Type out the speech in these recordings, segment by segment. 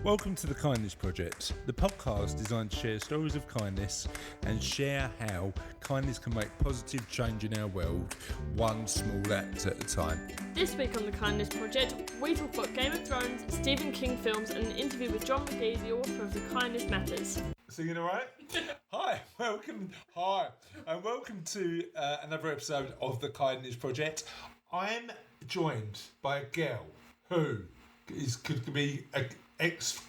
Welcome to the Kindness Project, the podcast designed to share stories of kindness and share how kindness can make positive change in our world, one small act at a time. This week on the Kindness Project, we talk about Game of Thrones, Stephen King films, and an interview with John Magee, the author of The Kindness Matters. Singing all right? Hi, and welcome to another episode of the Kindness Project. I'm joined by a girl who could be an ex.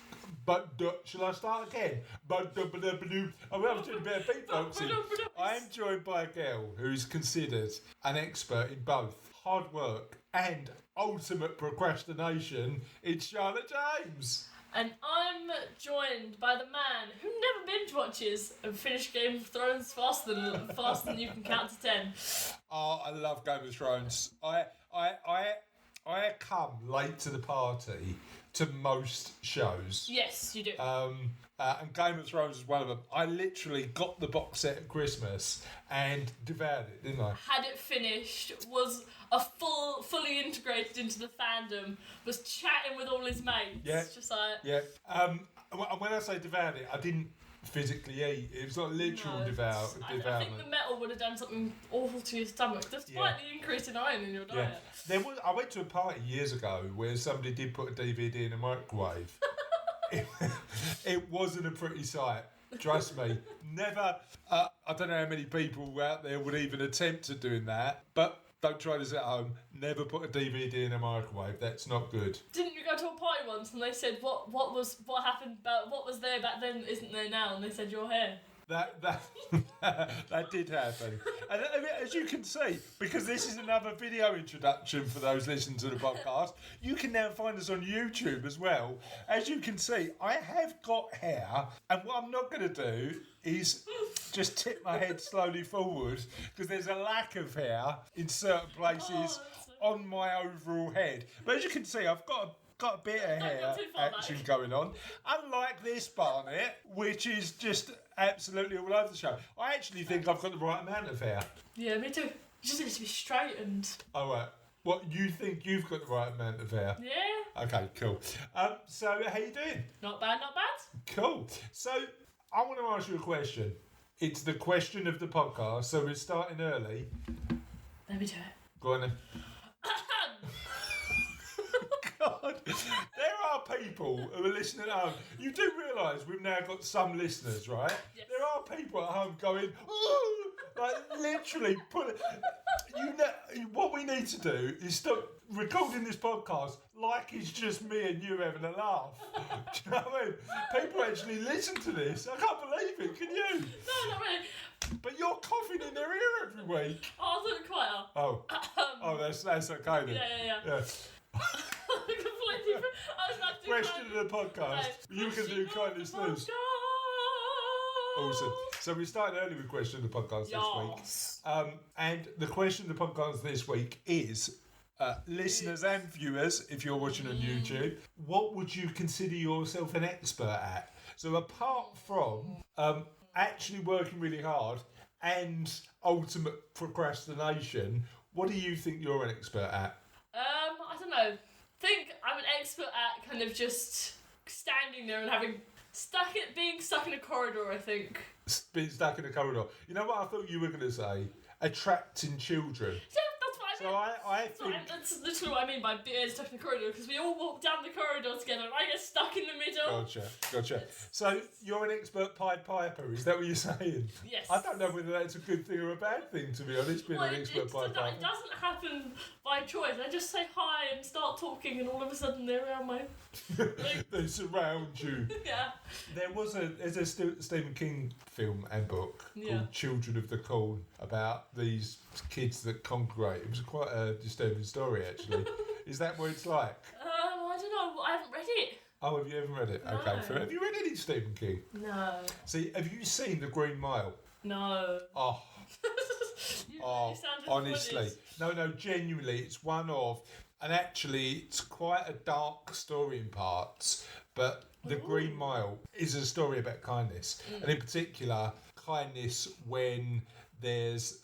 Shall I start again? I'm having to do a bit of beatboxing. I am joined by a girl who's considered an expert in both hard work and ultimate procrastination. It's Charlotte James. And I'm joined by the man who never binge watches and finished Game of Thrones faster than you can count to 10. Oh, I love Game of Thrones. I come late to the party to most shows. Yes, you do. And Game of Thrones is one of them. I literally got the box set at Christmas and devoured it, didn't I? Had it finished, was fully integrated into the fandom, was chatting with all his mates. Yeah. Just like... Yeah. When I say devoured it, I didn't physically eat. It was not literal devourment. I think the metal would have done something awful to your stomach, despite the increase in iron in your diet. Yeah. I went to a party years ago where somebody did put a DVD in a microwave. It wasn't a pretty sight. Trust me. Never. I don't know how many people out there would even attempt to doing that, but don't try this at home. Never put a DVD in a microwave. That's not good. Didn't you go to a party once and they said what happened about what was there back then isn't there now, and they said your hair? That did happen. And as you can see, because this is another video introduction for those listening to the podcast, you can now find us on YouTube as well. As you can see, I have got hair, and what I'm not going to do is just tip my head slowly forward, because there's a lack of hair in certain places on my overall head. But as you can see, I've got a bit of hair action going on. Unlike this Barnet, which is just absolutely all over the show. I actually think I've got the right amount of hair. Yeah, me too. It just needs to be straightened. Oh, right. What, you think you've got the right amount of hair? Yeah. Okay, cool. So, how you doing? Not bad, not bad. Cool. So, I want to ask you a question. It's the question of the podcast, so we're starting early. Let me do it. Go on then. God, there are people who are listening at home. You do realise we've now got some listeners, right? Yes. There are people at home going, ooh, like literally what we need to do is stop recording this podcast like it's just me and you having a laugh. Do you know what I mean? People actually listen to this. I can't believe it. Can you? No, not really. But you're coughing in their ear every week. Oh, I thought it quieter. That's okay then. Yeah. Completely. I was about to do question of the podcast. You can do kindness news. Awesome. So we started early with question of the podcast this week. And the question of the podcast this week is, listeners and viewers, if you're watching on YouTube, what would you consider yourself an expert at? So apart from actually working really hard and ultimate procrastination, what do you think you're an expert at? I don't know. I think I'm an expert at kind of just standing there and being stuck in a corridor, I think. Being stuck in a corridor. You know what I thought you were going to say? Attracting children. Yeah, that's what I mean. So I think... That's literally what I mean by being stuck in the corridor, because we all walk down the corridor together and I get stuck in the middle. Gotcha. So you're an expert Pied Piper, is that what you're saying? Yes. I don't know whether that's a good thing or a bad thing, to be honest, being an expert Pied Piper. It doesn't happen by choice. I just say hi and start talking and all of a sudden they're around my... They surround you. Yeah. There's a Stephen King film and book called Children of the Corn about these kids that congregate. It was quite a disturbing story, actually. Is that what it's like? I don't know. I haven't read it. Oh, have you ever read it? No. Okay, fair. Have you read any Stephen King? No. See, have you seen The Green Mile? No. Oh, honestly. No, genuinely, it's one of... And actually, it's quite a dark story in parts, but The Green Mile is a story about kindness. And in particular, kindness when there's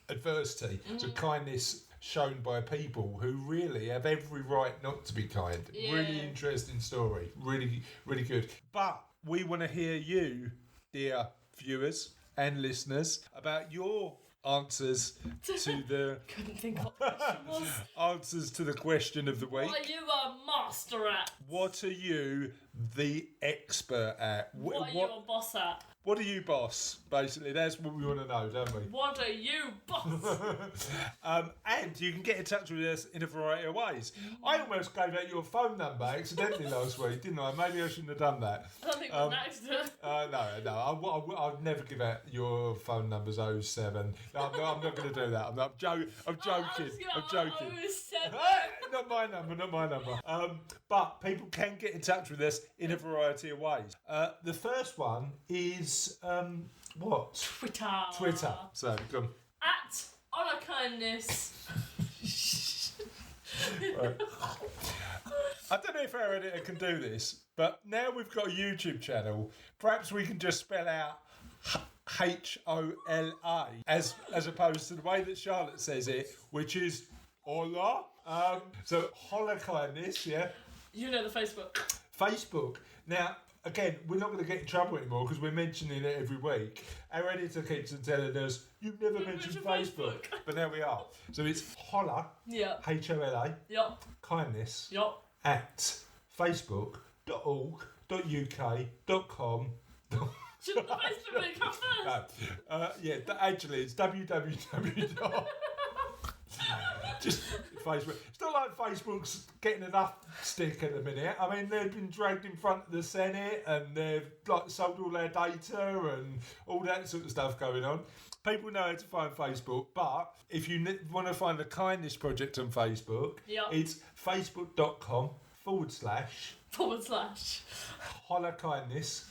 adversity. So kindness shown by people who really have every right not to be kind. Yeah. Really interesting story. Really, really good. But we want to hear you, dear viewers and listeners, about your answers to the Couldn't think what the question was. answers to the question of the week. What are you a master at? What are you the expert at? What are you a boss at? What are you, boss? Basically, that's what we want to know, don't we? What are you, boss? And you can get in touch with us in a variety of ways. I almost gave out your phone number accidentally last week, didn't I? Maybe I shouldn't have done that. I don't think it was an accident. No. I'd never give out your phone numbers 07. No, I'm not going to do that. I'm joking. I'm joking. Not my number. But people can get in touch with us in a variety of ways. The first one is what? Twitter. So, come. At Honor Kindness. Right. I don't know if our editor can do this, but now we've got a YouTube channel. Perhaps we can just spell out HOLA as opposed to the way that Charlotte says it, which is Hola. So Hola Kindness, yeah. You know the Facebook. Facebook. Now, again, we're not going to get in trouble anymore because we're mentioning it every week. Our editor keeps on telling us, you've never mentioned Facebook. But now we are. So it's Hola, Yep. HOLA, Yep. kindness, Yep. at facebook.org.uk.com. Shouldn't the Facebook link come first? Actually, it's www. Just Facebook. It's not like Facebook's getting enough stick at the minute. I mean, they've been dragged in front of the Senate and they've sold all their data and all that sort of stuff going on. People know how to find Facebook, but if you want to find the Kindness Project on Facebook, it's facebook.com// Holla Kindness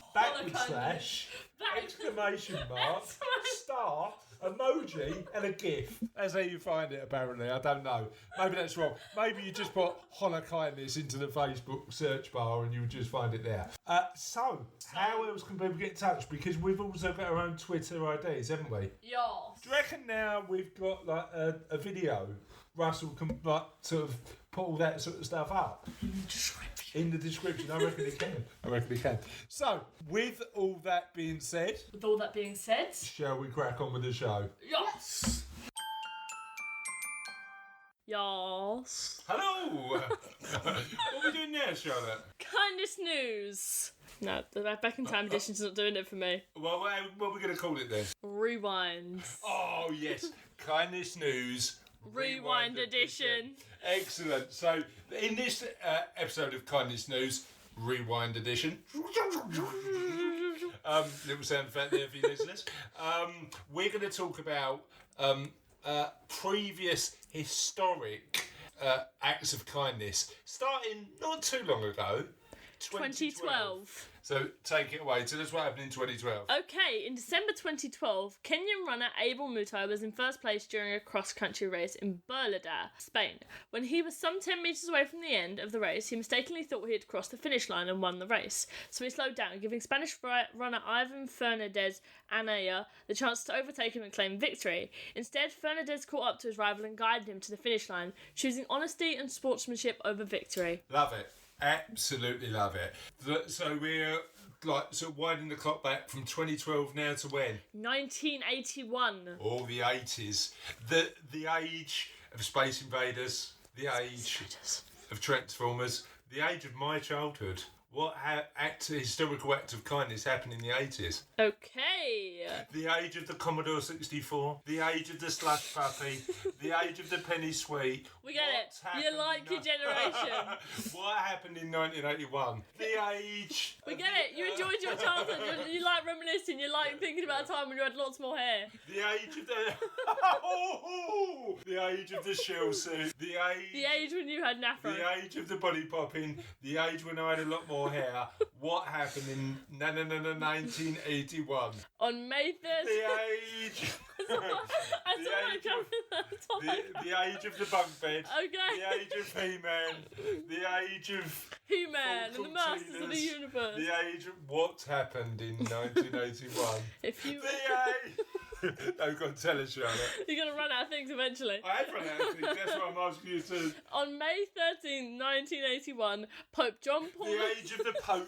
exclamation mark star emoji and a GIF. That's how you find it, apparently. I don't know. Maybe that's wrong. Maybe you just put Holla Kindness into the Facebook search bar and you'll just find it there. So, how else can people get in touch? Because we've also got our own Twitter IDs, haven't we? Yes. Do you reckon now we've got like a video? Russell can sort of put all that sort of stuff up in the description. I reckon he can. So, with all that being said, shall we crack on with the show? Yes. Yes. Hello. What are we doing now, Charlotte? Kindness news. No, the Back in Time edition's not doing it for me. Well, what are we going to call it then? Rewind. Oh yes, Kindness news. Rewind edition. Excellent. So, in this episode of Kindness News, Rewind edition, little sound effect there for you listeners, we're going to talk about previous historic acts of kindness, starting not too long ago, 2012. So take it away. Tell us what happened in 2012. Okay, in December 2012, Kenyan runner Abel Mutai was in first place during a cross-country race in Berlada, Spain. When he was some 10 metres away from the end of the race, he mistakenly thought he had crossed the finish line and won the race. So he slowed down, giving Spanish runner Ivan Fernandez Anaya the chance to overtake him and claim victory. Instead, Fernandez caught up to his rival and guided him to the finish line, choosing honesty and sportsmanship over victory. Love it. Absolutely love it. So we're sort of winding the clock back from 2012 now to when? 1981. All the 80s. The age of Space Invaders, the age of Transformers, the age of my childhood. What historical act of kindness happened in the 80s? Okay. The age of the Commodore 64, the age of the Slush Puppy, the age of the Penny Sweet. We get it. You like your generation. What happened in 1981? The age... We get it. You enjoyed your childhood. You like reminiscing. You like thinking about a time when you had lots more hair. The age of the... The age of the shell suit. The age when you had Nafro. The age of the body popping. The age when I had a lot more hair. What happened in 1981? On May 3rd. The age... the age of the bunk bed. Okay. The age of He-Man. The age of... He-Man and the Masters of the Universe. The age of... What happened in 1981? If you... No, go on, tell us, Charlotte. You're going to run out of things eventually. I have run out of things. That's what I'm asking you to. On May 13, 1981, Pope John Paul... The age of the Pope.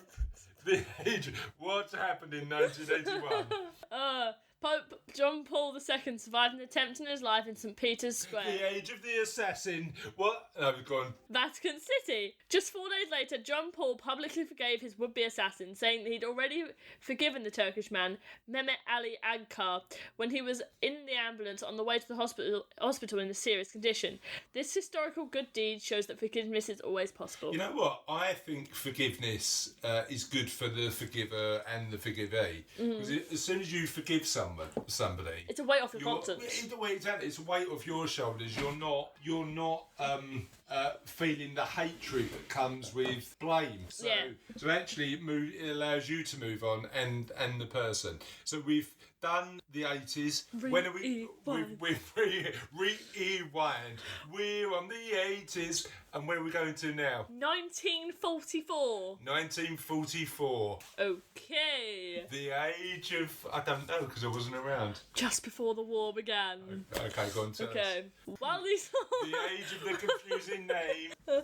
The age. What happened in 1981? Pope John Paul II survived an attempt on his life in St. Peter's Square. The age of the assassin. What? No, we've gone. Vatican City. Just 4 days later, John Paul publicly forgave his would-be assassin, saying that he'd already forgiven the Turkish man, Mehmet Ali Agkar, when he was in the ambulance on the way to the hospital in a serious condition. This historical good deed shows that forgiveness is always possible. You know what? I think forgiveness is good for the forgiver and the forgivee. Because as soon as you forgive somebody, it's a weight off your conscience. It's a weight off your shoulders. You're not feeling the hatred that comes with blame. So actually it allows you to move on and the person. So we've done the 80s. When are we rewind? We're on the 80s, and where are we going to now? 1944. 1944. Okay. The age of... I don't know, because I wasn't around. Just before the war began. Okay, go on, tell us. While these... The age of the confusing name. The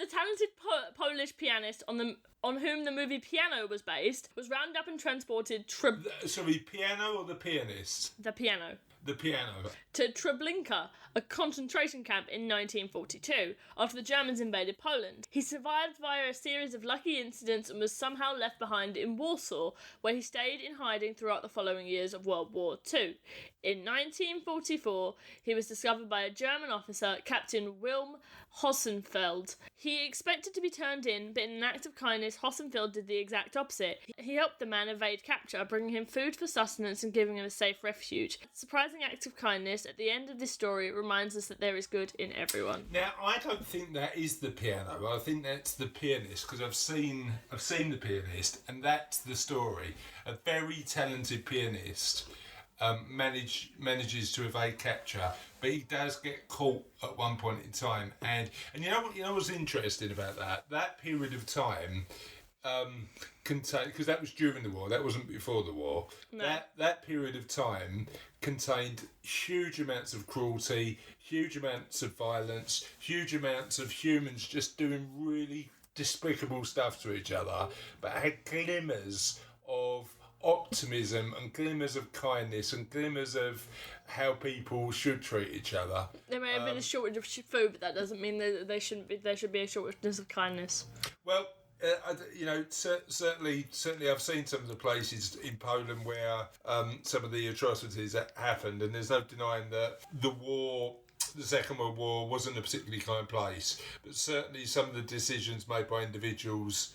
talented Polish pianist on whom the movie Piano was based was rounded up and transported Sorry, piano or the pianist? the piano The piano. to Treblinka, a concentration camp in 1942, after the Germans invaded Poland. He survived via a series of lucky incidents and was somehow left behind in Warsaw, where he stayed in hiding throughout the following years of World War II. In 1944, he was discovered by a German officer, Captain Wilhelm Hossenfeld. He expected to be turned in, but in an act of kindness, Hossenfeld did the exact opposite. He helped the man evade capture, bringing him food for sustenance and giving him a safe refuge. A surprising act of kindness at the end of this story reminds us that there is good in everyone. Now, I don't think that is the piano. I think that's the pianist, because I've seen the pianist, and that's the story. A very talented pianist manages to evade capture, but he does get caught at one point in time. And you know what's interesting about that period of time contained, because that was during the war, that wasn't before the war. No. That period of time contained huge amounts of cruelty, huge amounts of violence, huge amounts of humans just doing really despicable stuff to each other, but had glimmers of optimism and glimmers of kindness and glimmers of how people should treat each other. There may have been a shortage of food, but that doesn't mean that there should be a shortage of kindness. Well, certainly I've seen some of the places in Poland where some of the atrocities that happened, and there's no denying that the Second World War wasn't a particularly kind place, but certainly some of the decisions made by individuals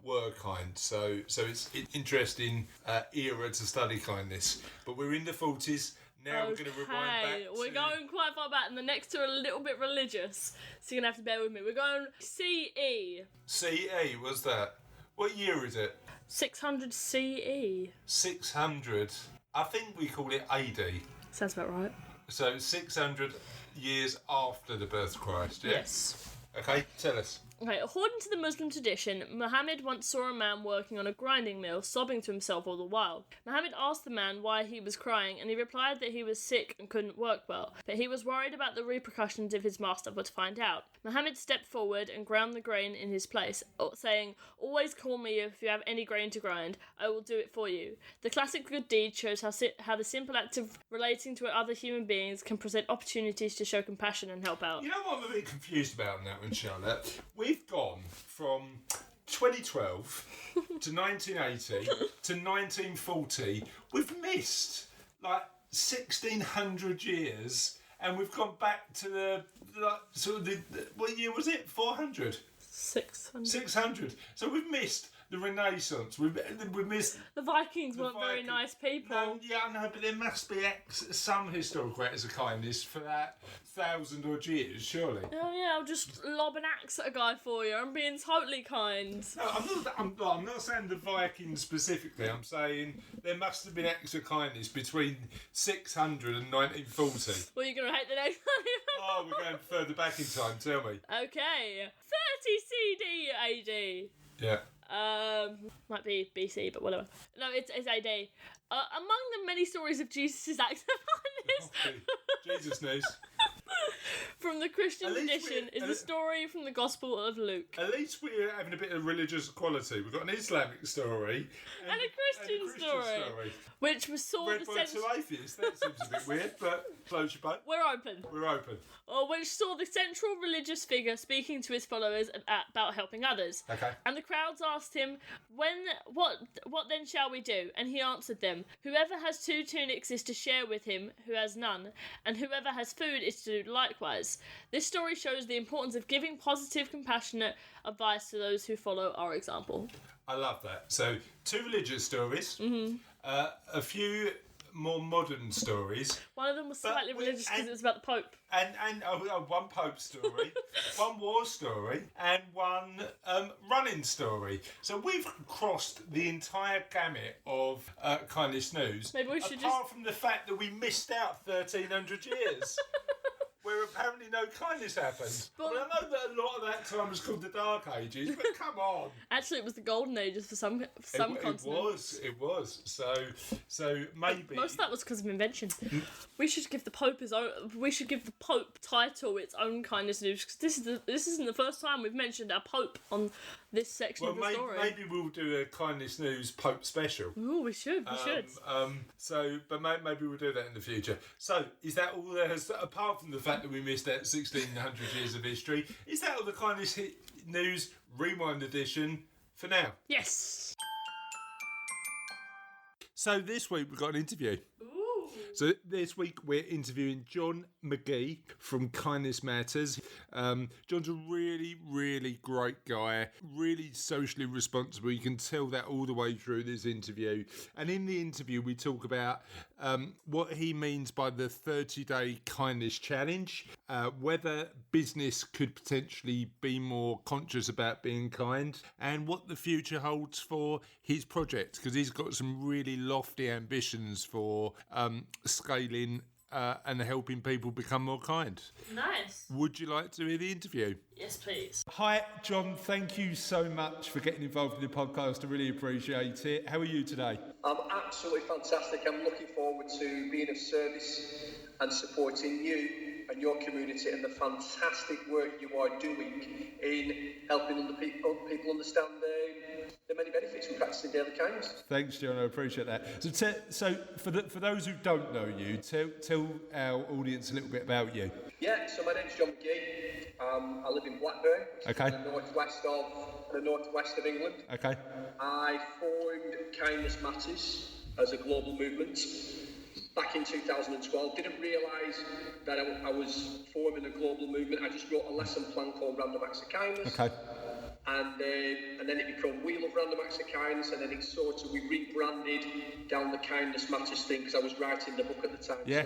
were kind. So it's an interesting era to study kindness. But we're in the 40s. Now we're going to rewind back. We're going quite far back, and the next two are a little bit religious, so you're going to have to bear with me. We're going CE. CE, what's that? What year is it? 600 CE. 600. I think we call it AD. Sounds about right. So 600 years after the birth of Christ, yeah? Yes. Okay, tell us. Okay, according to the Muslim tradition, Muhammad once saw a man working on a grinding mill, sobbing to himself all the while. Muhammad asked the man why he was crying, and he replied that he was sick and couldn't work well, but he was worried about the repercussions if his master were to find out. Muhammad stepped forward and ground the grain in his place, saying, "Always call me if you have any grain to grind. I will do it for you." The classic good deed shows how the simple act of relating to other human beings can present opportunities to show compassion and help out. You know what I'm a bit confused about in that one, Charlotte? We've gone from 2012 to 1980 to 1940. We've missed like 1600 years, and we've gone back to the what year was it? 400? 600. 600. So we've missed the Renaissance. We've missed... The Vikings weren't very nice people. No, yeah, I know, but there must be some historical acts of kindness for that 1,000 odd years, surely. Oh yeah, I'll just lob an axe at a guy for you. I'm being totally kind. No, I'm not saying the Vikings specifically. I'm saying there must have been acts of kindness between 600 and 1940. Well, you're going to hate the next one. Oh, we're going further back in time, tell me. Okay. 30 CD AD. Yeah. Might be BC, but whatever. No, it's AD. Among the many stories of Jesus' acts of kindness Jesus news. from the Christian At least tradition is the story from the Gospel of Luke. At least we're having a bit of religious equality. We've got an Islamic story And a Christian story. Which was sort Read of by two atheists. That seems a bit weird, but close your boat. We're open. We're open. Or which saw the central religious figure speaking to his followers about helping others. Okay. And the crowds asked him, what then shall we do? And he answered them, whoever has 2 tunics is to share with him who has none, and whoever has food is to do likewise. This story shows the importance of giving positive, compassionate advice to those who follow our example. I love that. So, 2 religious stories, a few more modern stories. One of them was slightly religious because it was about the Pope. And one Pope story, one war story, and one running story. So we've crossed the entire gamut of kindness news. Maybe we should apart from the fact that we missed out 1,300 years. Where apparently no kindness happened. But, I know that a lot of that time was called the Dark Ages, but come on. Actually, it was the Golden Ages for some continents. It was. So maybe Most of that was because of invention. We should give the Pope his own. We should give the Pope title its own kindness news, because this isn't the first time we've mentioned our Pope on this section of the story. Maybe we'll do a kindness news Pope special. Ooh, we should. But maybe we'll do that in the future. So, is that all there has, apart from the fact that we missed that 1,600 years of history, is that all the kindness news rewind edition for now? Yes. So this week we've got an interview. Ooh. So this week we're interviewing John Magee from Kindness Matters. John's a really, really great guy, really socially responsible. You can tell that all the way through this interview. And in the interview we talk about what he means by the 30-day kindness challenge, whether business could potentially be more conscious about being kind, and what the future holds for his project, because he's got some really lofty ambitions for scaling and helping people become more kind. Nice. Would you like to hear the interview? Yes, please. Hi, John. Thank you so much for getting involved in the podcast. I really appreciate it. How are you today? I'm absolutely fantastic. I'm looking forward to being of service and supporting you and your community and the fantastic work you are doing in helping other people understand the many benefits from practicing daily kindness. Thanks, John. I appreciate that. So for those who don't know you, tell our audience a little bit about you. Yeah, so my name's John Magee. I live in Blackburn, okay, in the northwest of England. Okay. I formed Kindness Matters as a global movement back in 2012. Didn't realise that I was forming a global movement. I just wrote a lesson plan called Random Acts of Kindness. Okay. And then it became Wheel of Random Acts of Kindness, and then we rebranded down the Kindness Matters thing because I was writing the book at the time. Yeah.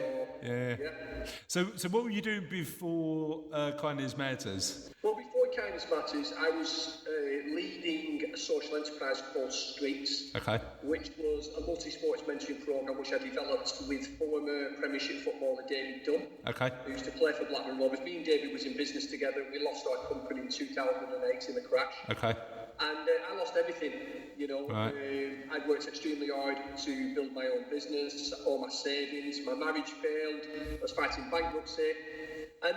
So what were you doing before Kindness Matters? Well, before Kindness Matters, I was leading a social enterprise called Streets, okay, which was a multi-sports mentoring programme which I developed with former Premiership footballer David Dunn, okay, who used to play for Blackburn Rovers. Me and David was in business together. We lost our company in 2008 in the crash. Okay. And I lost everything, you know. Right. I'd worked extremely hard to build my own business, all my savings. My marriage failed. I was fighting bankruptcy. And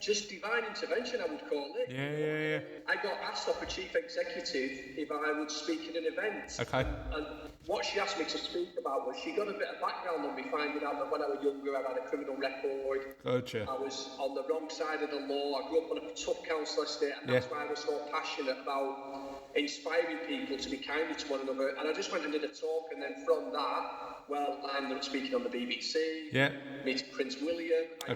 just divine intervention, I would call it. Yeah. I got asked off a chief executive if I would speak at an event. Okay. And what she asked me to speak about was, she got a bit of background on me, finding out that when I was younger I had a criminal record. Gotcha. I was on the wrong side of the law. I grew up on a tough council estate, and that's why I was so passionate about inspiring people to be kinder to one another. And I just went and did a talk, and then from that, I ended up speaking on the BBC, meeting Prince William. I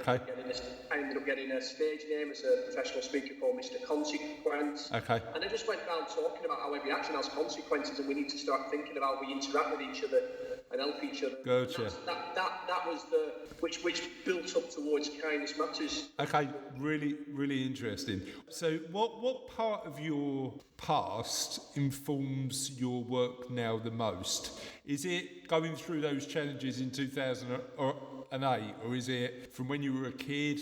ended up getting a stage name as a professional speaker called Mr. Consequence. Okay. And I just went around talking about how every action has consequences, and we need to start thinking about how we interact with each other and help each other. Gotcha. That was which built up towards Kindness Matters. Okay, really, really interesting. So what part of your past informs your work now the most? Is it going through those challenges in 2008, or is it from when you were a kid?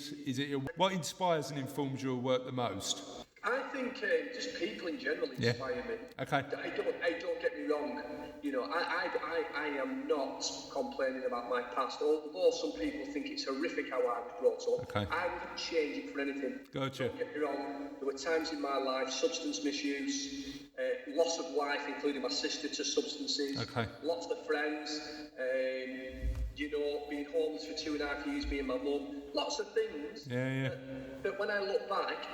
What inspires and informs your work the most? I think think just people in general inspire me. Okay. I don't get me wrong. You know, I am not complaining about my past. Although some people think it's horrific how I was brought up, Okay. I wouldn't change it for anything. Gotcha. Don't get me wrong. There were times in my life, substance misuse, loss of life, including my sister to substances. Okay. Lots of friends. You know, being homeless for 2.5 years, me and my mum. Lots of things. Yeah. But when I look back,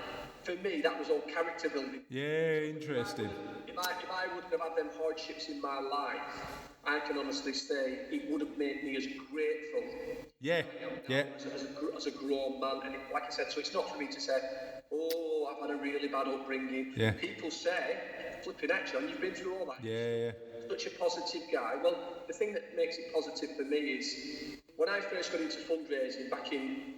for me, that was all character building. Yeah, interesting. If I wouldn't have had them hardships in my life, I can honestly say it would have made me as grateful Yeah. as a grown man. And like I said, so it's not for me to say, oh, I've had a really bad upbringing. Yeah. People say, flipping heck, John, you've been through all that. Yeah. Such a positive guy. Well, the thing that makes it positive for me is when I first got into fundraising back in,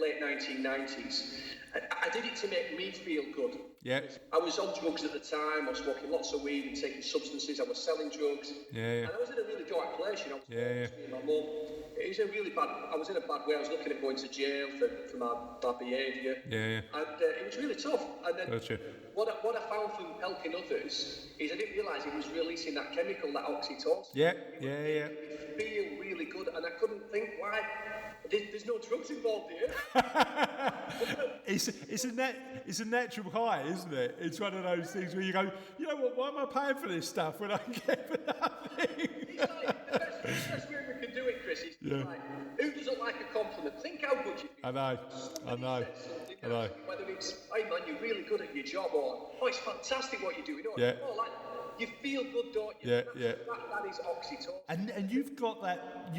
late 1990s, I did it to make me feel good. Yeah. I was on drugs at the time. I was smoking lots of weed and taking substances. I was selling drugs. Yeah. And I was in a really dark place, I was Yeah. me and my mum. It was I was in a bad way. I was looking at going to jail for my bad behaviour. Yeah. And it was really tough. And then Gotcha. what I found from helping others is I didn't realise it was releasing that chemical, that oxytocin. Yeah. It feel really good, and I couldn't think why. There's no drugs involved here. It's a natural high, isn't it? It's one of those things where you go, you know what? Why am I paying for this stuff when I can get for nothing? It's like the best way we can do it, Chris, is like, who doesn't like a compliment? Think how good you feel. I know. Whether it's, hey man, you're really good at your job, or oh, it's fantastic what you do. Yeah. Oh, like, you feel good, don't you? Yeah. That is oxytocin. And you've got that.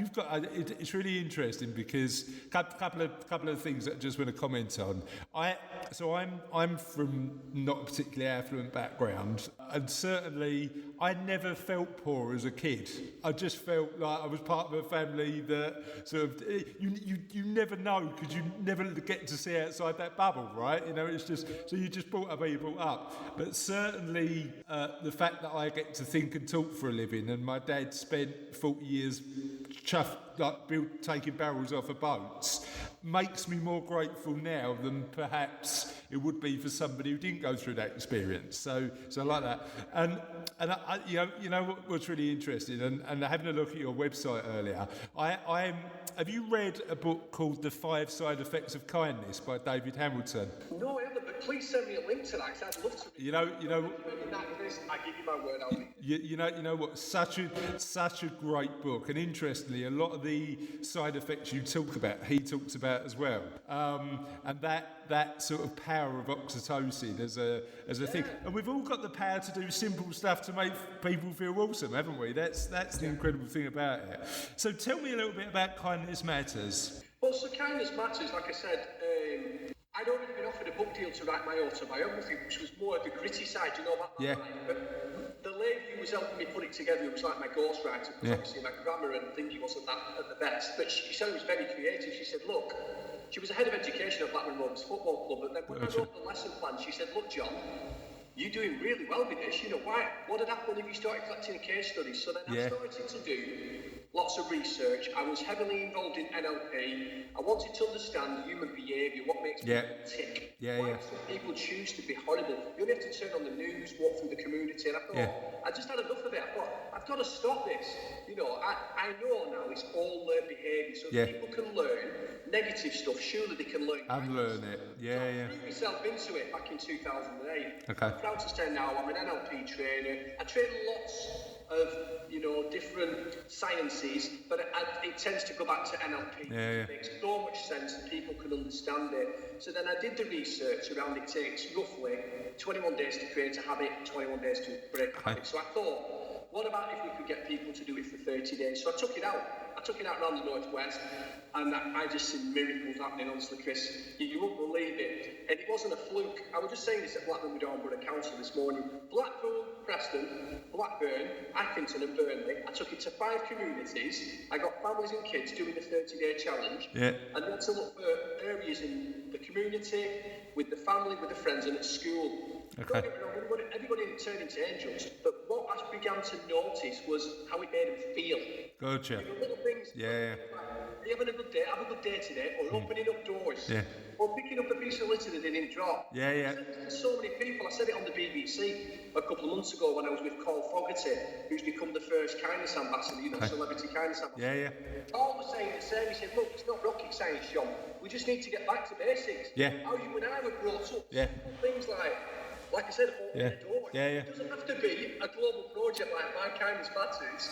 It's really interesting because couple of things that I just want to comment on. I'm from not a particularly affluent background, and certainly I never felt poor as a kid. I just felt like I was part of a family that sort of you never know because you never get to see outside that bubble, right? You know, it's just so you just brought up where you brought up. But certainly the fact that I get to think and talk for a living, and my dad spent 40 years taking barrels off of boats, makes me more grateful now than perhaps it would be for somebody who didn't go through that experience. So I like that. And I, you know what's really interesting, and having a look at your website earlier, have you read a book called The 5 Side Effects of Kindness by David Hamilton? No, I haven't, but please send me a link to that, because I'd love to read. You know. I give you my word, I'll read it. You know what? Such a great book, and interestingly, a lot of the side effects you talk about, he talks about as well. And that sort of power of oxytocin as a thing, and we've all got the power to do simple stuff to make people feel awesome, haven't we? That's the incredible thing about it. So tell me a little bit about Kindness Matters. Well, so Kindness Matters, like I said, I'd already been offered a book deal to write my autobiography, which was more the gritty side, about my life. But the lady who was helping me put it together was like my ghostwriter, because obviously my grammar and thinking wasn't that at the best. But she said it was very creative. She said, look, she was the head of education at Blackburn Rovers Football Club, and then when I wrote the lesson plan, she said, look, John, you're doing really well with this. What had happened if you started collecting a case studies? So then I started to do lots of research. I was heavily involved in NLP. I wanted to understand human behaviour, what makes people tick. Why some people choose to be horrible. You only have to turn on the news, walk through the community, and I thought, I just had enough of it. I thought, I've got to stop this. I know now it's all learned behaviour, so people can learn negative stuff. Surely they can learn. Unlearn it. I threw myself into it back in 2008. Okay. I'm proud to say now I'm an NLP trainer. I train lots of different sciences, but it tends to go back to NLP. It makes so much sense and people can understand it. So then I did the research around it takes roughly 21 days to create a habit, 21 days to break a habit. So I thought, what about if we could get people to do it for 30 days? So I took it out around the Northwest, and I just seen miracles happening, honestly, Chris. You won't believe it. And it wasn't a fluke. I was just saying this at Blackburn with Borough Council this morning. Blackpool, Preston, Blackburn, Accrington and Burnley. I took it to 5 communities. I got families and kids doing the 30-day challenge. And then to look for areas in the community, with the family, with the friends, and at school. Don't get me wrong, everybody turned into angels, but what I began to notice was how it made them feel. Gotcha. Little things. Yeah. You having a good day? Have a good day today. Or opening up doors. Yeah. Or picking up a piece of litter that they didn't drop. Yeah, yeah. There's so many people. I said it on the BBC a couple of months ago when I was with Cole Fogarty, who's become the first kindness ambassador, celebrity kindness ambassador. Yeah, yeah. Paul was saying the same. He said, look, it's not rocket science, John. We just need to get back to basics. Yeah. How you and I were brought up. Yeah. Things like I said, opening a door. Yeah, yeah. It doesn't have to be a global project like My Kindness Matters,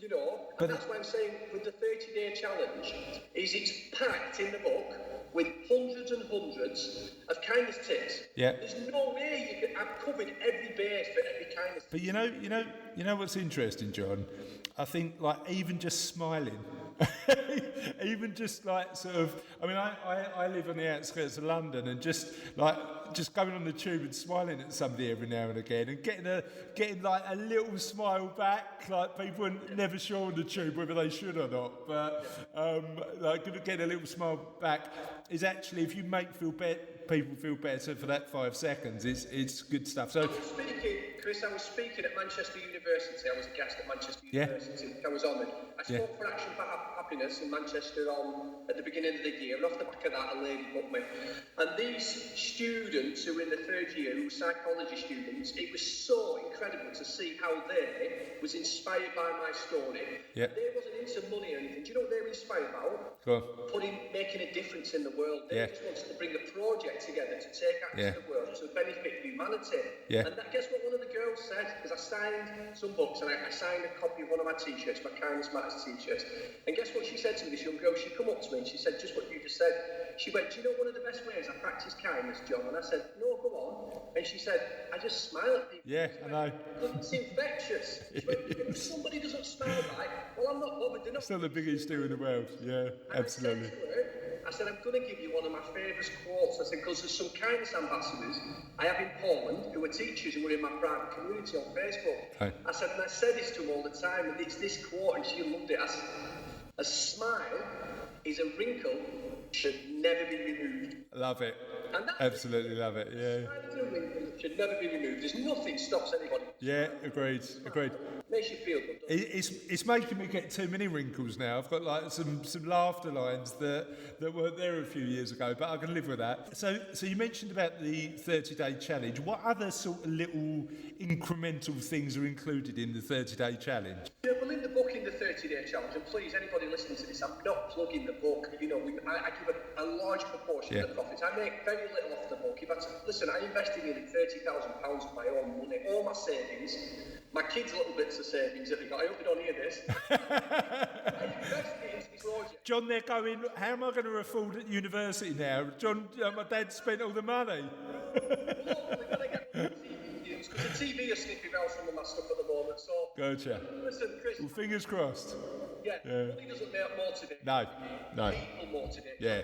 But and that's why I'm saying with the 30-day challenge, it's packed in the book with hundreds and hundreds of kindness tips. Yeah. There's no way I've covered every base for every kindness. But you know what's interesting, John? I think like even just smiling, even just like sort of. I mean, I live on the outskirts of London, and just going on the tube and smiling at somebody every now and again, and getting like a little smile back. Like people are never sure on the tube whether they should or not, but like getting a little smile back is actually, if you make people feel better for that 5 seconds, it's good stuff. So. Chris, I was speaking at Manchester University. I was a guest at Manchester University. I was honoured. I spoke for Action for Happiness in Manchester at the beginning of the year, and off the back of that, a lady booked me. And these students who were in the third year, who were psychology students, it was so incredible to see how they was inspired by my story. Yep. They wasn't into money or anything. Do you know what they were inspired about? Go on. Making a difference in the world. They just wanted to bring a project together to take action to the world to benefit humanity. Yeah. And guess what one of the girls said? Because I signed some books and I signed a copy of one of my t-shirts, my Kindness Matters t-shirts. And guess what she said to me, this young girl? She come up to me and she said just what you just said. She went, do you know one of the best ways I practice kindness, John? And I said, no, go on. And she said, I just smile at people. Yeah, I know. It's infectious. She went, if somebody doesn't smile right, well, I'm not bothered. They're not. It's not the biggest do in the world. Yeah, absolutely. I said, I'm going to give you one of my favourite quotes. I said, because there's some kindness ambassadors I have in Poland who are teachers who are in my private community on Facebook. Okay. I said, and I say this to them all the time, and it's this quote, and she loved it. A smile is a wrinkle should never be removed. Love it. Absolutely love it. Yeah. A smile is a wrinkle that should never be removed. There's nothing stops anybody. Yeah, agreed. Makes you feel good. It's making me get too many wrinkles now. I've got like some laughter lines that weren't there a few years ago, but I can live with that. So you mentioned about the 30-day challenge. What other sort of little incremental things are included in the 30-day challenge? Yeah, well, in the book, in the 30-day challenge, and please, anybody listening to this, I'm not plugging the book. I give a large proportion of the profits. I make very little off the book. I invested nearly £30,000 of my own money, all my savings. My kids' little bits of savings that they got. I hope they don't hear this. I invested into this project. John, they're going, how am I going to afford at university now? John, my dad spent all the money. Well, they're going to get TV news, because the TV is snipping out some of my stuff at the moment. So, Gotcha. Listen, Chris. Well, fingers crossed. Money doesn't motivate. No. People motivate. Yeah.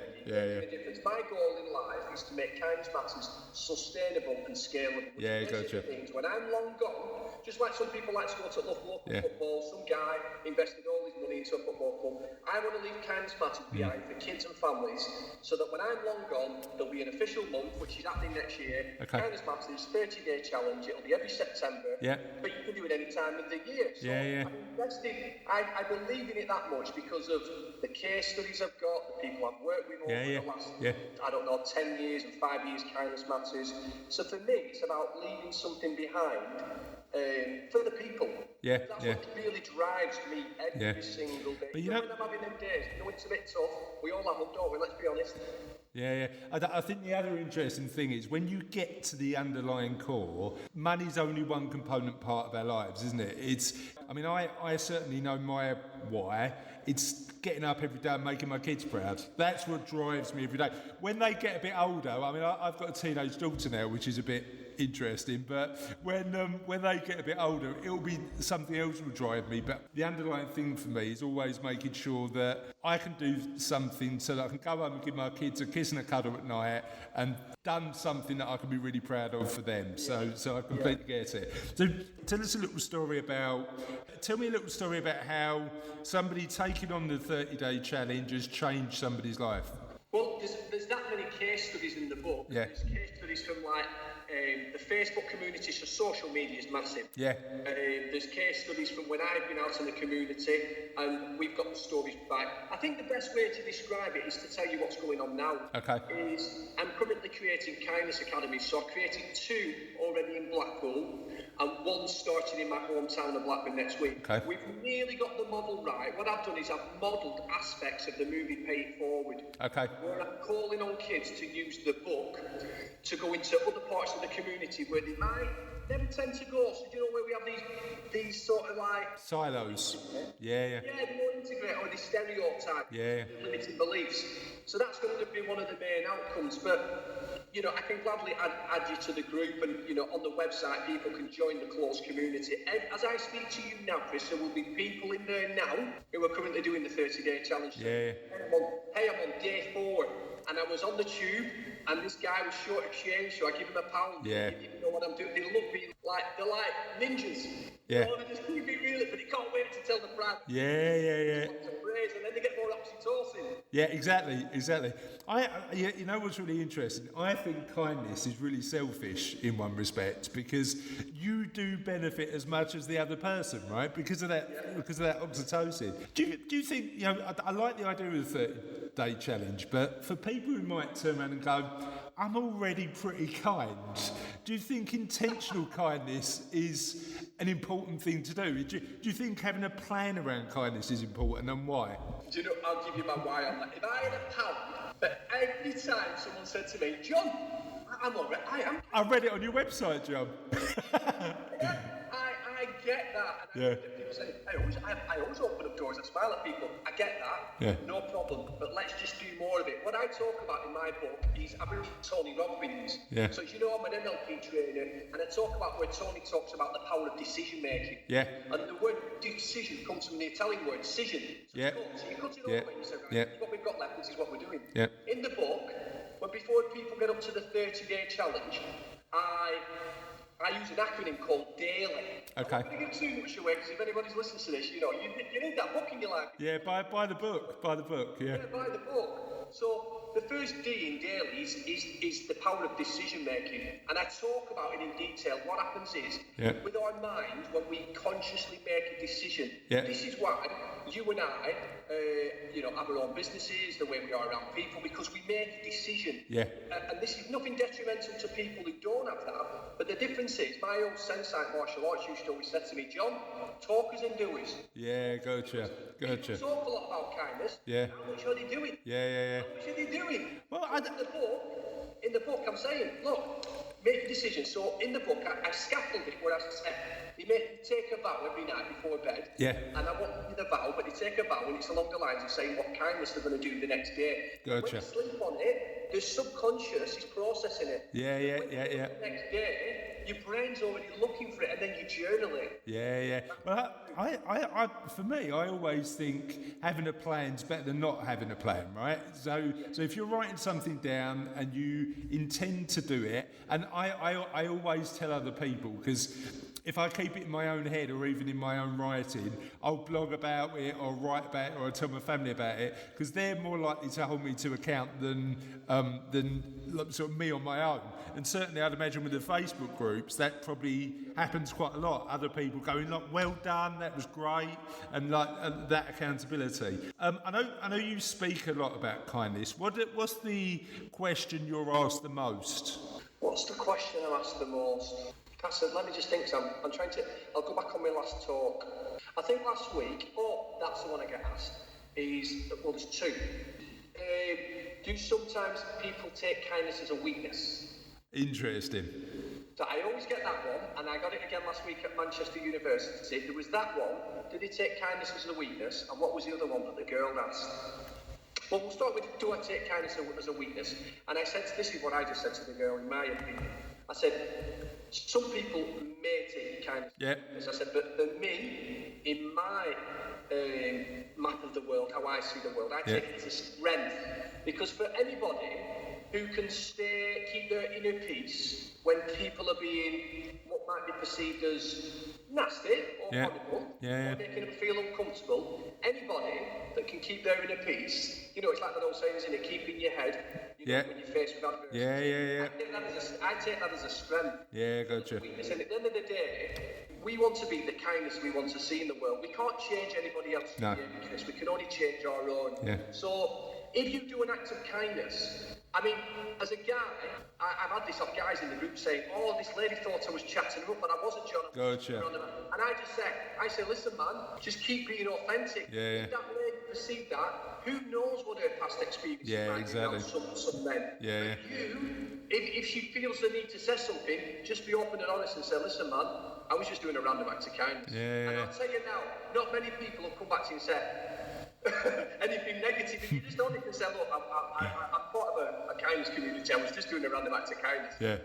My goal in life is to make Kindness Matters sustainable and scalable. Yeah, gotcha. Things, when I'm long gone, just like some people like to go to local football, some guy invested all his money into a football club. I want to leave Kindness Matters behind for kids and families, so that when I'm long gone, there'll be an official month, which is happening next year. Okay. Kindness Matters 30-day challenge. It'll be every September. Yeah. But you can do it any time of the year. So I believe in it that much because of the case studies I've got, the people I've worked with over the last, 10 years and 5 years, Kindness Matters. So for me, it's about leaving something behind for the people. That's what really drives me every single day. But when I'm having them days, it's a bit tough. We all have them, don't we? Let's be honest. Yeah. I think the other interesting thing is when you get to the underlying core, money's only one component part of our lives, isn't it? I certainly know my why. It's getting up every day and making my kids proud. That's what drives me every day. When they get a bit older, I've got a teenage daughter now, which is a bit interesting, but when they get a bit older, it'll be something else will drive me. But the underlying thing for me is always making sure that I can do something so that I can go home and give my kids a kiss and a cuddle at night and done something that I can be really proud of for them. So I completely get it. So tell me a little story about how somebody taking on the 30-day challenge has changed somebody's life. Well, there's that many case studies in the book. Yeah. There's case studies from the Facebook community, so social media is massive. Yeah. There's case studies from when I've been out in the community, and we've got the stories back. I think the best way to describe it is to tell you what's going on now. Okay. I'm currently creating kindness academies, so I've created 2 already in Blackpool, and 1 starting in my hometown of Blackburn next week. Okay. We've nearly got the model right. What I've done is I've modelled aspects of the movie Pay It Forward. Okay. Where I'm calling on kids to use the book to go into other parts of the community where they might never tend to go. So you know where we have these sort of like Silos. Yeah. yeah, they won't integrate or they stereotype limiting beliefs. So that's going to be one of the main outcomes. But you know, I can gladly add you to the group, and you know, on the website people can join the closed community. And as I speak to you now, Chris, there will be people in there now who are currently doing the 30-day challenge. Yeah. Hey, I'm on day 4, and I was on the tube, and this guy was short of change, so I give him £1. Yeah. He didn't know what I'm doing. They love me they're like ninjas. Yeah. Oh, they just keep it real, but they can't wait to tell the private. Yeah. And then they get more oxytocin. Yeah, exactly. You know what's really interesting? I think kindness is really selfish in one respect, because you do benefit as much as the other person, right? Because of that oxytocin. Do you think, you know, I like the idea of the 30-day challenge, but for people who might turn around and go, I'm already pretty kind, do you think intentional kindness is an important thing to do? Do you think having a plan around kindness is important, and why? Do you know, I'll give you my why on that. If I had £1, but every time someone said to me, John, I'm alright, I read it on your website, John. I get that. And I know that people say, I always open up doors and smile at people. I get that, no problem. But let's just do more of it. What I talk about in my book is, I've been with Tony Robbins. Yeah. So as you know, I'm an NLP trainer, and I talk about where Tony talks about the power of decision making. Yeah. And the word decision comes from the Italian word decision. So Yeah. So you cut it over and you say, right, this is what we've got left, this is what we're doing. Yeah. In the book, but before people get up to the 30-day challenge, I use an acronym called DAILY. Okay. I'm not going to give too much away, because if anybody's listening to this, you know, you need that book in your life. Yeah, buy the book, yeah. Yeah, buy the book. So the first D in DAILY is the power of decision making, and I talk about it in detail. What happens is, with our mind, when we consciously make a decision, this is why you and I, have our own businesses, the way we are around people, because we make a decision. Yeah. And this is nothing detrimental to people who don't have that, but the difference is, my old sensei in martial arts used to always say to me, John, talkers and doers. Yeah, gotcha. People talk a lot about kindness. Yeah. How much are they doing? Yeah. How much are they doing? Well, in the book, I'm saying, look, make a decision. So in the book, I scaffold it where I said, you take a vow every night before bed. Yeah. And I want you the vow, but they take a vow, and it's along the lines of saying what kindness they're going to do the next day. Gotcha. When you sleep on it, the subconscious is processing it. Yeah. The next day, your brain's already looking for it, and then you journal it. Yeah. Well, I for me, I always think having a plan's better than not having a plan, right? So if you're writing something down and you intend to do it, and I always tell other people, because if I keep it in my own head or even in my own writing, I'll blog about it or write about it or I'll tell my family about it, because they're more likely to hold me to account than sort of me on my own. And certainly I'd imagine with the Facebook groups, that probably happens quite a lot. Other people going like, well done, that was great, and that accountability. I know you speak a lot about kindness. What's the question you're asked the most? What's the question I'm asked the most? Let me just think, Sam. I'll go back on my last talk. I think last week, that's the one I get asked, there's 2. Do sometimes people take kindness as a weakness? Interesting. So I always get that one, and I got it again last week at Manchester University. There was that one. Did they take kindness as a weakness? And what was the other one that the girl asked? Well, we'll start with, do I take kindness as a weakness? And I said, this is what I just said to the girl, in my opinion. I said, some people may take kindness as I said, but for me, in my map of the world, how I see the world, I take it as a strength. Because for anybody who can keep their inner peace when people are being what might be perceived as nasty or Yeah. horrible Yeah. or making them feel uncomfortable, anybody that can keep their inner peace, it's like that old saying, isn't it? Keeping your head, when you're faced with adversity. Yeah. I take that as a strength. Yeah, gotcha. Weakness. And at the end of the day, we want to be the kindness we want to see in the world. We can't change anybody else's behaviour, we can only change our own. Yeah. So if you do an act of kindness, I mean, as a guy, I've had this off guys in the group saying, this lady thought I was chatting her up, but I wasn't, John. Gotcha. And I say, listen, man, just keep being authentic. Yeah. If that lady perceived that, who knows what her past experiences might exactly. be around some men. Yeah. But if she feels the need to say something, just be open and honest and say, listen, man, I was just doing a random act of kindness. Yeah. And I'll tell you now, not many people will come back to you and say anything negative. If you just only can say, look, I'm part of a kindness community, I was just doing a random act of kindness. Yeah.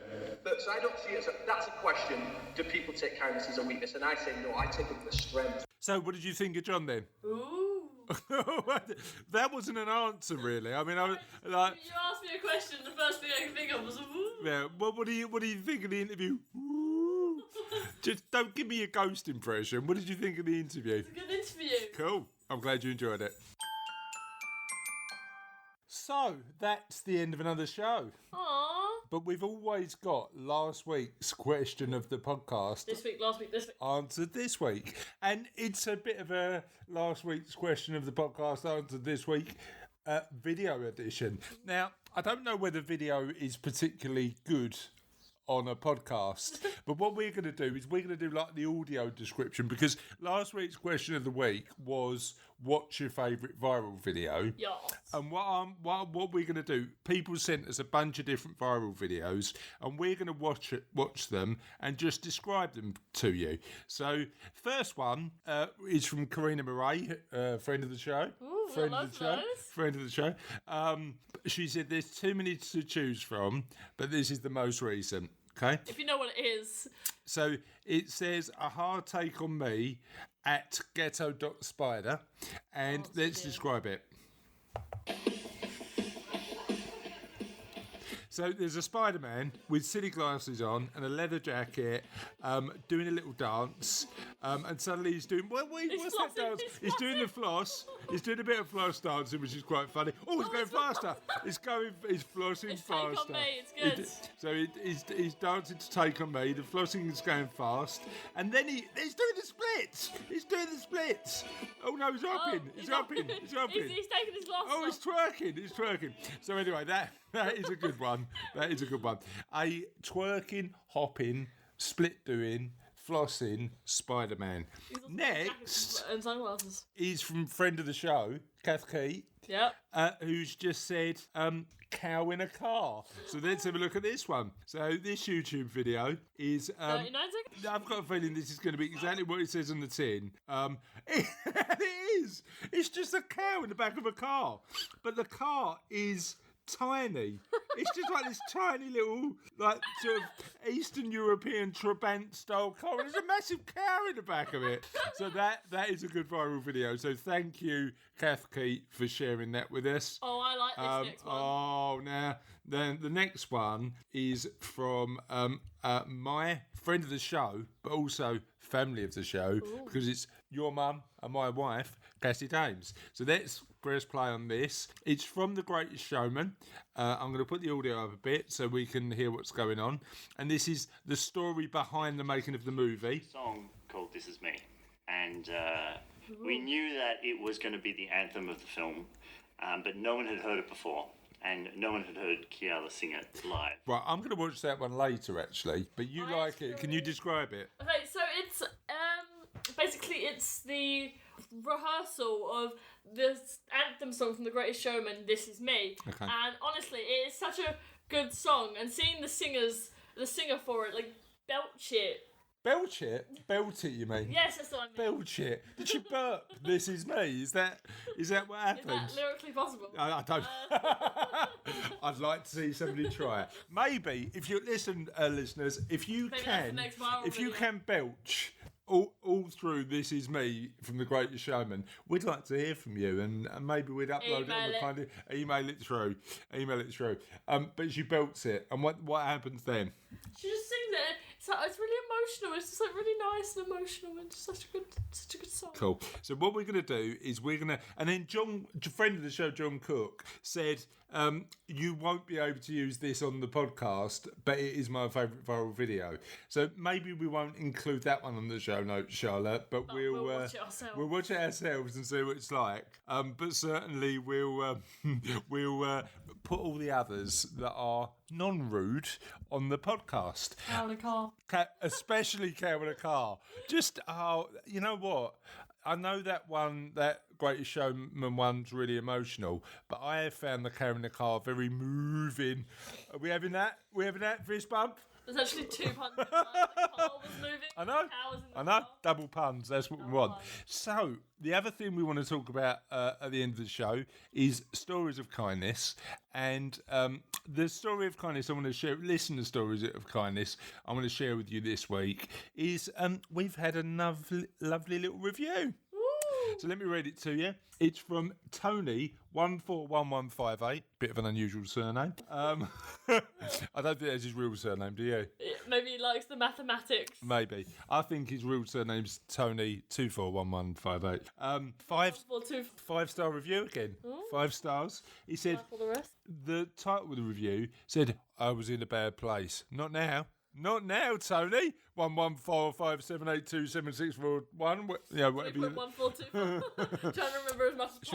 So I don't see it as that's a question, do people take kindness as a weakness? And I say no, I take it as a strength. So what did you think of John then? Ooh. That wasn't an answer, really. I mean, I was like, You asked me a question, the first thing I could think of was ooh. yeah. What do you think of the interview? Ooh. Just don't give me a ghost impression. What did you think of the interview? It's a good interview. Cool. I'm glad you enjoyed it. So that's the end of another show. Aww. But we've always got last week's question of the podcast This week, last week, this week. answered this week. And it's a bit of a last week's question of the podcast answered this week video edition. Now, I don't know whether video is particularly good on a podcast, but what we're going to do is we're going to do like the audio description, because last week's question of the week was, what's your favourite viral video? Yes. And what we're going to do, people sent us a bunch of different viral videos, and we're going to watch them and just describe them to you. So, first one is from Karina Murray, friend of the show. Ooh, friend I of the love show. those. Friend of the show. She said there's too many to choose from, but this is the most recent. Okay. If you know what it is. So it says a hard take on me at ghetto.spider, and let's describe it. So there's a Spider-Man with silly glasses on and a leather jacket, doing a little dance, and suddenly he's doing what's that dance? He's doing the floss. He's doing a bit of floss dancing, which is quite funny. Oh, he's going faster. He's flossing It's faster. Take On Me, it's good. So he's dancing to Take On Me. The flossing is going fast, and then he's doing the splits. He's doing the splits. Oh no, he's hopping. He's hopping. He's hopping. He's taking his glasses Oh, off. he's twerking. So anyway, that is a good one. That is a good one. A twerking, hopping, split doing, flossing Spider-Man. Next And sunglasses. is from friend of the show, Kath Keat, Yep. who's just said, cow in a car. So let's have a look at this one. So this YouTube video is... 39 seconds? I've got a feeling this is going to be exactly what it says on the tin. It is. It's just a cow in the back of a car. But the car is tiny. It's just like this tiny little, like, sort of Eastern European Trabant style car. And there's a massive cow in the back of it. So that is a good viral video. So thank you, Kath Keat, for sharing that with us. Oh, I like this next one. Oh, now then the next one is from my friend of the show, but also family of the show, because it's your mum and my wife, Cassie Dames. So let's press play on this. It's from The Greatest Showman. I'm going to put the audio up a bit so we can hear what's going on. And this is the story behind the making of the movie. Song called This Is Me. And we knew that it was going to be the anthem of the film, but no one had heard it before. And no one had heard Keala sing it live. Right, I'm going to watch that one later, actually. But you like it. Can you describe it? Okay, so it's basically it's the rehearsal of this anthem song from The Greatest Showman, This Is Me. Okay. And honestly, it is such a good song, and seeing the singer for it, like, belch it. Belch it? Belt it, you mean? Yes, that's what I mean. Belch it. Did she burp? This is me. Is that what Is happened? that lyrically possible? I don't. I'd like to see somebody try it. Maybe if you listen, listeners, if you Maybe that's the next viral video. can belch all through This Is Me from The Greatest Showman, we'd like to hear from you, and maybe we'd upload it and kind of email it through. But she belts it, and what happens then? She just sings it. So it's really emotional. It's just like really nice and emotional, and just such a good song. Cool. So what we're going to do is and then John, friend of the show, John Cook, said, you won't be able to use this on the podcast, but it is my favourite viral video. So maybe we won't include that one on the show notes, Charlotte, but we'll watch it ourselves. We'll watch it ourselves and see what it's like. But certainly we'll put all the others that are non-rude on the podcast. Cow in a car. Especially Cow in a car. Just, you know what? I know that Greatest Showman one's really emotional, but I have found the Cow in the car very moving. Are we having that? Fist bump? There's actually 2 puns. The car was moving. I know. The cow was in the I know. car. Double puns. That's what we want. So, the other thing we want to talk about at the end of the show is stories of kindness. And the story of kindness I want to share, listener stories of kindness I want to share with you this week is we've had a lovely little review. So let me read it to you. It's from Tony 141158. Bit of an unusual surname. I don't think that's his real surname, do you? Maybe he likes the mathematics. Maybe. I think his real surname's Tony 241158. 5-star review again. Ooh. 5 stars. He said the title of the review said, I was in a bad place. Not now. Not now, Tony. 11457827641. Yeah, whatever you. 1424. Trying to remember as much as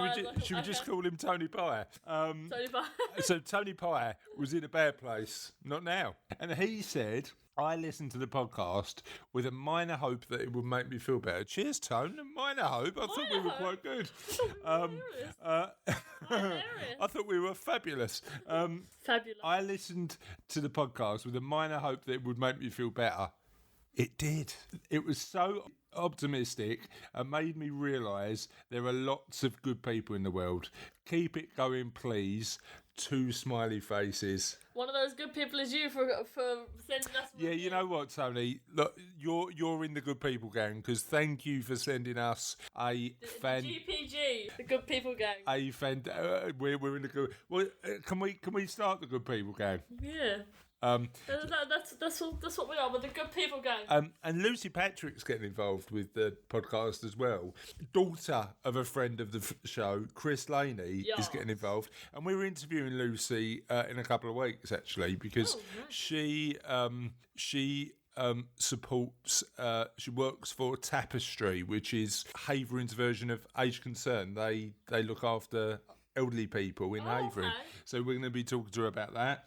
Should we just call him Tony Pye? Tony Pye. So Tony Pye was in a bad place. Not now. And he said, I listened to the podcast with a minor hope that it would make me feel better. Cheers, Tone. A minor hope. I thought we were quite good. I thought we were fabulous. Fabulous. I listened to the podcast with a minor hope that it would make me feel better. It did. It was so optimistic and made me realise there are lots of good people in the world. Keep it going, please. 2 smiley faces. One of those good people is you for sending us. Yeah, you know what, Tony? Look, you're in the good people gang because thank you for sending us the GPG, the good people gang. We're in the good. Well, can we start the good people gang? Yeah. That's what we are. We're the good people gang. And Lucy Patrick's getting involved with the podcast as well. Daughter of a friend of the show, Chris Laney, is getting involved, and we were interviewing Lucy in a couple of weeks actually because she supports. She works for Tapestry, which is Havering's version of Age Concern. They look after elderly people in Havering. Okay. So we're going to be talking to her about that.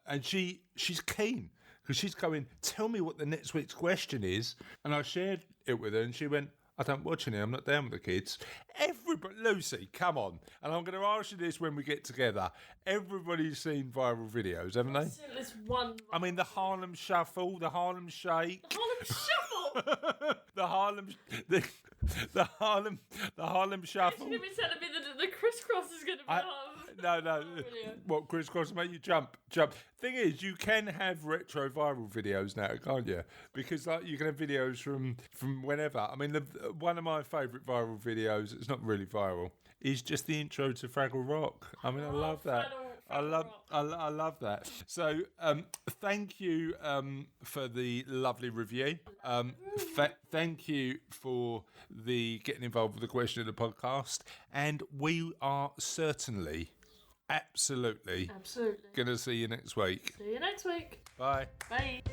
And she's keen because she's going, tell me what the next week's question is. And I shared it with her and she went, I don't watch any, I'm not down with the kids. Everybody, Lucy, come on. And I'm going to ask you this when we get together. Everybody's seen viral videos, haven't they? I've seen this one. I mean, the Harlem Shuffle, the Harlem Shake. The Harlem Shuffle? the Harlem Shuffle. You're going to be telling me that the crisscross is going to be No. What, crisscross make you jump? Thing is, you can have retro viral videos now, can't you? Because you can have videos from whenever. I mean, one of my favourite viral videos, it's not really viral, is just the intro to Fraggle Rock. I mean, I love that. I love that. So, thank you for the lovely review. Thank you for the getting involved with the question of the podcast, and we are certainly, absolutely, going to see you next week. See you next week. Bye. Bye.